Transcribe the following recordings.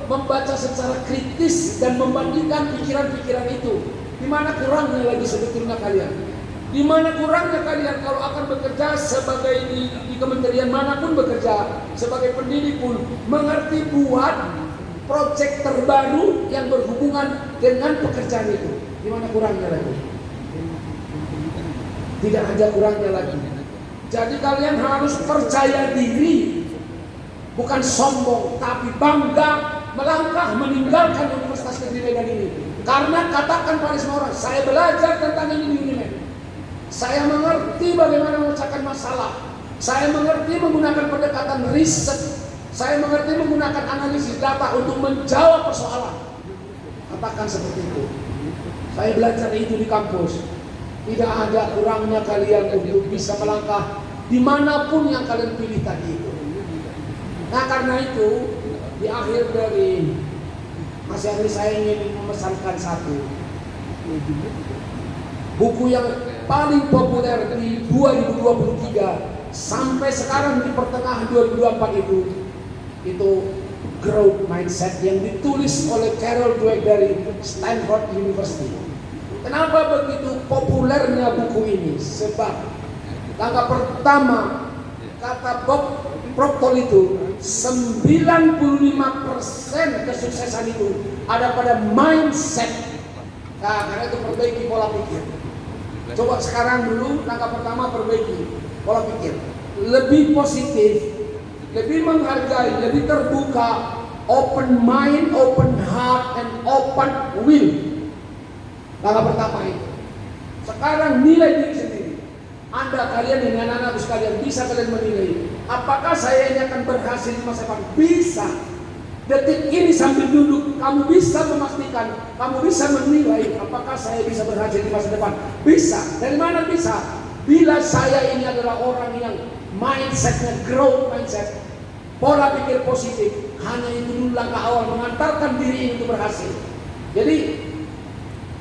membaca secara kritis dan membandingkan pikiran-pikiran itu. Di mana kurangnya lagi sebetulnya kalian? Di mana kurangnya kalian kalau akan bekerja sebagai di kementerian manapun bekerja, sebagai pendidik pun mengerti buat proyek terbaru yang berhubungan dengan pekerjaan itu. Di mana kurangnya lagi? Tidak ada kurangnya lagi. Jadi kalian harus percaya diri, bukan sombong, tapi bangga melangkah meninggalkan Universitas Negeri Medan ini. Karena katakan pada semua orang, saya belajar tentang ini di Unimed. Saya mengerti bagaimana memecahkan masalah. Saya mengerti menggunakan pendekatan riset. Saya mengerti menggunakan analisis data untuk menjawab persoalan. Katakan seperti itu. Saya belajar itu di kampus. Tidak ada kurangnya kalian untuk bisa melangkah dimanapun yang kalian pilih tadi itu. Nah karena itu di akhir dari Mas Henry saya ingin memesankan satu buku yang paling populer di 2023 sampai sekarang di pertengahan 2024 itu Growth Mindset yang ditulis oleh Carol Dweck dari Stanford University. Kenapa begitu populernya buku ini? Sebab langkah pertama kata Bob Proctor itu 95% kesuksesan itu ada pada mindset. Nah, karena itu perbaiki pola pikir. Coba sekarang dulu langkah pertama perbaiki pola pikir. Lebih positif, lebih menghargai, lebih terbuka, open mind, open heart, and open will. Langkah pertama itu. Sekarang nilai diri sendiri. Anda kalian ini anak-anak sekalian bisa kalian menilai apakah saya ini akan berhasil di masa depan? Bisa. Detik ini sambil duduk kamu bisa memastikan, kamu bisa menilai apakah saya bisa berhasil di masa depan. Bisa. Dari mana bisa? Bila saya ini adalah orang yang mindsetnya growth mindset, pola pikir positif, hanya itu dulu langkah awal mengantarkan diri ini untuk berhasil. Jadi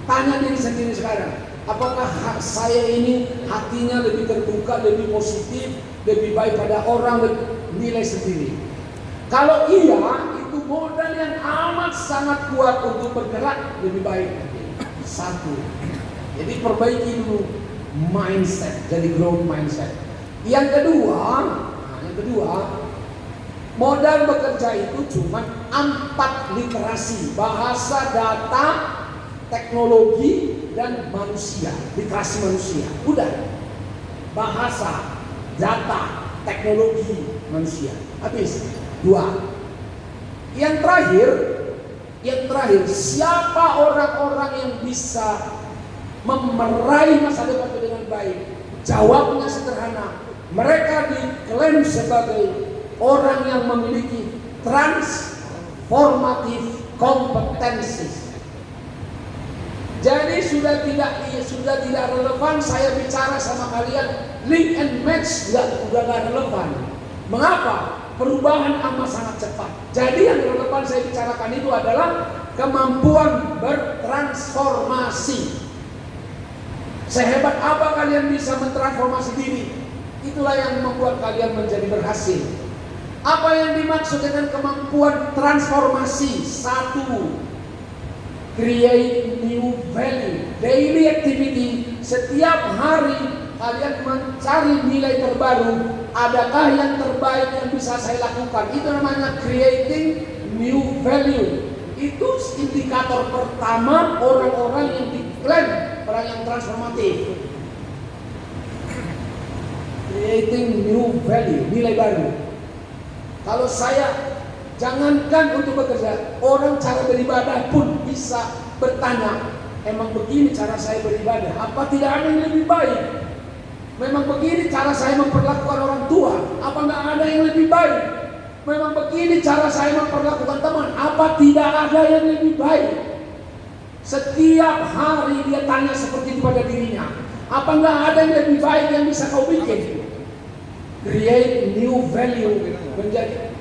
tanya diri sendiri sekarang, apakah saya ini hatinya lebih terbuka, lebih positif, lebih baik pada orang, nilai sendiri. Kalau iya, itu modal yang amat sangat kuat untuk bergerak lebih baik. Satu, jadi perbaiki dulu mindset, jadi growth mindset. Yang kedua, modal bekerja itu cuma 4 literasi: bahasa, data, teknologi, dan manusia, literasi manusia. Udah, bahasa, data, teknologi, manusia. Habis. 2. Yang terakhir, siapa orang-orang yang bisa meraih masa depan dengan baik? Jawabnya sederhana. Mereka diklaim sebagai orang yang memiliki transformative kompetensi. Jadi sudah tidak relevan saya bicara sama kalian link and match, sudah gak relevan. Mengapa? Perubahan amat sangat cepat. Jadi yang relevan saya bicarakan itu adalah kemampuan bertransformasi. Sehebat apa kalian bisa mentransformasi diri, itulah yang membuat kalian menjadi berhasil. Apa yang dimaksud dengan kemampuan transformasi? 1. Create new value. Daily activity. Setiap hari kalian mencari nilai terbaru. Adakah yang terbaik yang bisa saya lakukan? Itu namanya creating new value. Itu indikator pertama orang-orang yang diklaim orang yang transformatif. Creating new value, nilai baru. Kalau saya jangankan untuk bekerja, orang cara beribadah pun bisa bertanya, emang begini cara saya beribadah? Apa tidak ada yang lebih baik? Memang begini cara saya memperlakukan orang tua? Apa nggak ada yang lebih baik? Memang begini cara saya memperlakukan teman? Apa tidak ada yang lebih baik? Setiap hari dia tanya seperti itu pada dirinya. Apa nggak ada yang lebih baik yang bisa kau bikin? Create new value menjadi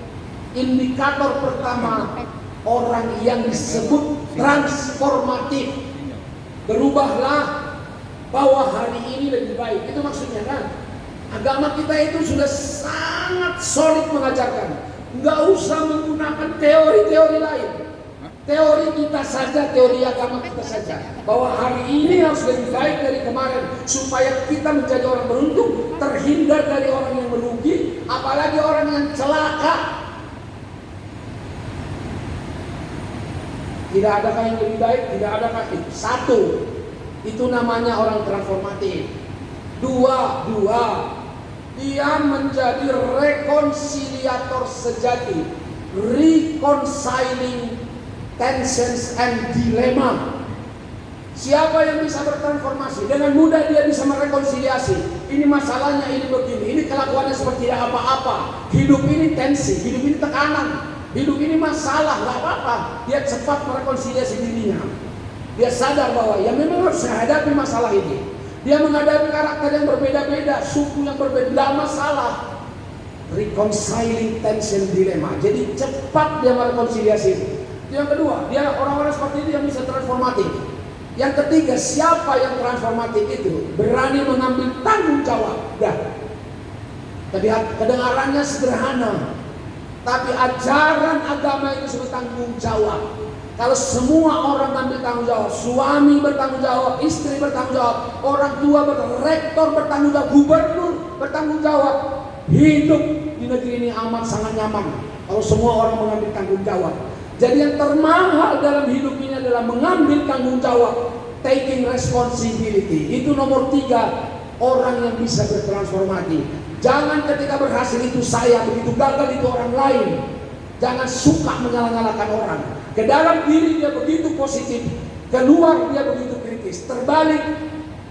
indikator pertama orang yang disebut transformatif. Berubahlah bahwa hari ini lebih baik. Itu maksudnya kan. Agama kita itu sudah sangat solid mengajarkan. Nggak usah menggunakan menggunakan teori-teori lain. Teori kita saja, teori agama kita saja, bahwa hari ini harus lebih baik dari kemarin supaya kita menjadi orang beruntung, terhindar dari orang yang merugi, apalagi orang yang celaka. Tidak adakah yang lebih baik? Tidak adakah itu? Satu, itu namanya orang transformatif. Dua, dia menjadi rekonsiliator sejati, reconciling tensions and dilemma. Siapa yang bisa bertransformasi? Dengan mudah dia bisa merekonsiliasi. Ini masalahnya, ini begini, ini kelakuannya seperti tidak apa-apa. Hidup ini tensi, hidup ini tekanan, hidup ini masalah, nggak apa-apa. Dia cepat merekonsiliasi dirinya. Dia sadar bahwa ya memang harus menghadapi masalah ini. Dia menghadapi karakter yang berbeda-beda, suku yang berbeda, tidak masalah. Reconciling tension dilemma. Jadi cepat dia merekonsiliasi. Yang kedua, dia orang-orang seperti itu yang bisa transformatif. Yang ketiga, siapa yang transformatif itu? Berani mengambil tanggung jawab. Kedengarannya sederhana, tapi ajaran agama itu sebagai tanggung jawab. Kalau semua orang ambil tanggung jawab, suami bertanggung jawab, istri bertanggung jawab, orang tua rektor bertanggung jawab, gubernur bertanggung jawab, hidup di negeri ini amat sangat nyaman kalau semua orang mengambil tanggung jawab. Jadi yang termahal dalam hidup ini adalah mengambil tanggung jawab, taking responsibility. Itu nomor 3 orang yang bisa bertransformasi. Jangan ketika berhasil itu saya, begitu gagal itu orang lain. Jangan suka menyalah-nyalahkan orang. Ke dalam diri dia begitu positif, keluar dia begitu kritis. Terbalik,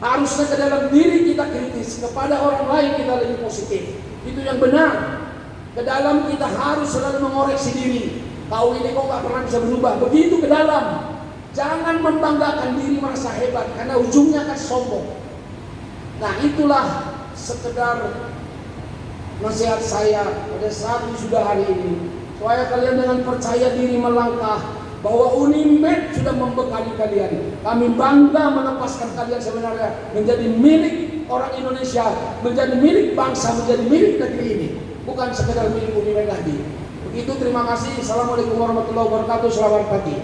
harusnya ke dalam diri kita kritis, kepada orang lain kita lebih positif. Itu yang benar. Ke dalam kita harus selalu mengoreksi diri. Kau ini kok gak pernah bisa berubah. Begitu ke dalam. Jangan membanggakan diri merasa hebat, karena ujungnya akan sombong. Nah itulah sekedar nasihat saya pada saat sudah hari ini, supaya kalian dengan percaya diri melangkah, bahwa Unimed sudah membekali kalian. Kami bangga melepaskan kalian sebenarnya menjadi milik orang Indonesia, menjadi milik bangsa, menjadi milik negeri ini, bukan sekedar milik Unimed lagi. Begitu, terima kasih. Assalamualaikum warahmatullahi wabarakatuh. Selamat pagi.